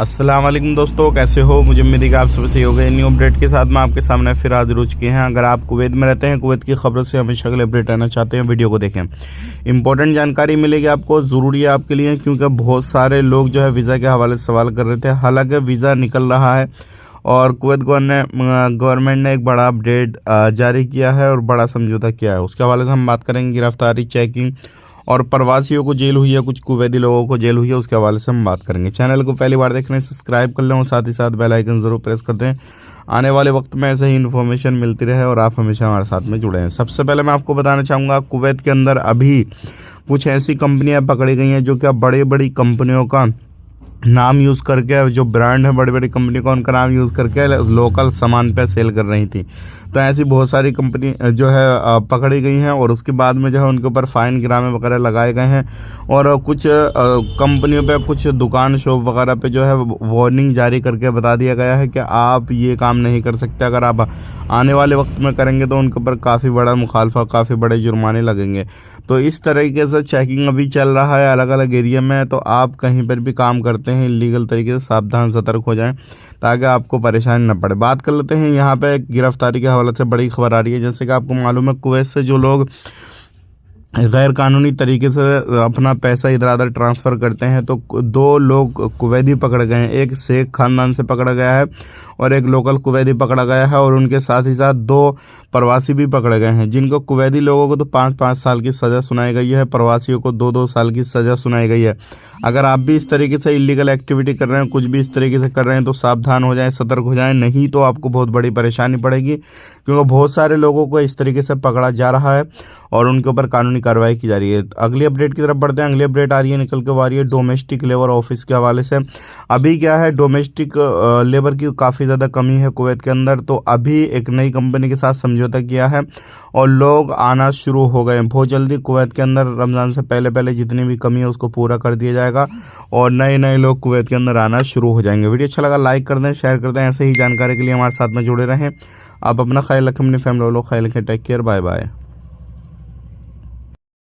अस्सलाम वालेकुम दोस्तों, कैसे हो? मुझे उम्मीद है कि आप सब सही हो गए। न्यू अपडेट के साथ मैं आपके सामने फिर हाजिर हो चुके हैं। अगर आप कुवैत में रहते हैं, कुवैत की खबरों से हमेशा अगले अपडेट रहना चाहते हैं, वीडियो को देखें। इंपॉर्टेंट जानकारी मिलेगी आपको, ज़रूरी है आपके लिए, क्योंकि बहुत सारे लोग जो है वीज़ा के हवाले से सवाल कर रहे थे। हालांकि वीज़ा निकल रहा है और कुवैत गवर्नमेंट ने एक बड़ा अपडेट जारी किया है और बड़ा समझौता किया है। उसके हवाले से हम बात करेंगे। गिरफ्तारी, चेकिंग और प्रवासियों को जेल हुई है, कुछ कुवैती लोगों को जेल हुई है, उसके हवाले से हम बात करेंगे। चैनल को पहली बार देख रहे हैं, सब्सक्राइब कर लें और साथ ही साथ बेल आइकन ज़रूर प्रेस कर दें। आने वाले वक्त में ऐसे ही इन्फॉर्मेशन मिलती रहे और आप हमेशा हमारे साथ में जुड़े हैं। सबसे पहले मैं आपको बताना चाहूँगा, कुवैत के अंदर अभी कुछ ऐसी कंपनियां पकड़ी गई हैं जो क्या बड़ी बड़ी कंपनियों का नाम यूज़ करके, जो ब्रांड है बड़ी बड़ी कंपनी का, उनका नाम यूज़ करके लोकल सामान पे सेल कर रही थी। तो ऐसी बहुत सारी कंपनी जो है पकड़ी गई हैं और उसके बाद में जो है उनके ऊपर फ़ाइन गिरामे वगैरह लगाए गए हैं। और कुछ कंपनियों पे, कुछ दुकान शॉप वगैरह पे जो है वार्निंग जारी करके बता दिया गया है कि आप ये काम नहीं कर सकते। अगर आप आने वाले वक्त में करेंगे तो उनके ऊपर काफ़ी बड़ा मुखालफा, काफ़ी बड़े जुर्माने लगेंगे। तो इस तरीके से चेकिंग अभी चल रहा है अलग अलग एरिया में। तो आप कहीं पर भी काम करते हैं इलीगल तरीके से, सावधान सतर्क हो जाएं ताकि आपको परेशानी न पड़े। बात कर लेते हैं यहाँ पे गिरफ्तारी के हवाले से बड़ी खबर आ रही है। जैसे कि आपको मालूम है, कुवैत से जो लोग गैर कानूनी तरीके से अपना पैसा इधर उधर ट्रांसफ़र करते हैं, तो दो लोग कुवैती पकड़ गए हैं। एक शेख ख़ानदान से पकड़ा गया है और एक लोकल कुवैती पकड़ा गया है, और उनके साथ ही साथ दो प्रवासी भी पकड़े गए हैं, जिनको कुवैती लोगों को तो 5-5 साल की सज़ा सुनाई गई है, प्रवासियों को 2-2 साल की सज़ा सुनाई गई है। अगर आप भी इस तरीके से इलीगल एक्टिविटी कर रहे हैं, कुछ भी इस तरीके से कर रहे हैं, तो सावधान हो जाएं, सतर्क हो जाएं, नहीं तो आपको बहुत बड़ी परेशानी पड़ेगी। क्योंकि बहुत सारे लोगों को इस तरीके से पकड़ा जा रहा है और उनके ऊपर कानूनी कार्रवाई की जा रही है। अगली अपडेट की तरफ बढ़ते हैं। अगली अपडेट आ रही है, निकल के आ रही है डोमेस्टिक लेबर ऑफिस के हवाले से। अभी क्या है, डोमेस्टिक लेबर की काफ़ी ज़्यादा कमी है कुवैत के अंदर। तो अभी एक नई कंपनी के साथ समझौता किया है और लोग आना शुरू हो गए हैं। बहुत जल्दी कुवैत के अंदर रमज़ान से पहले पहले जितनी भी कमी है उसको पूरा कर दिया जाएगा और नए नए लोग कुवैत के अंदर आना शुरू हो जाएंगे। वीडियो अच्छा लगा लाइक कर दें, शेयर कर दें। ऐसे ही जानकारी के लिए हमारे साथ में जुड़े रहें। आप अपना ख्याल रखें, अपनी फैमिली वालों का ख्याल रखें। Take care, bye bye.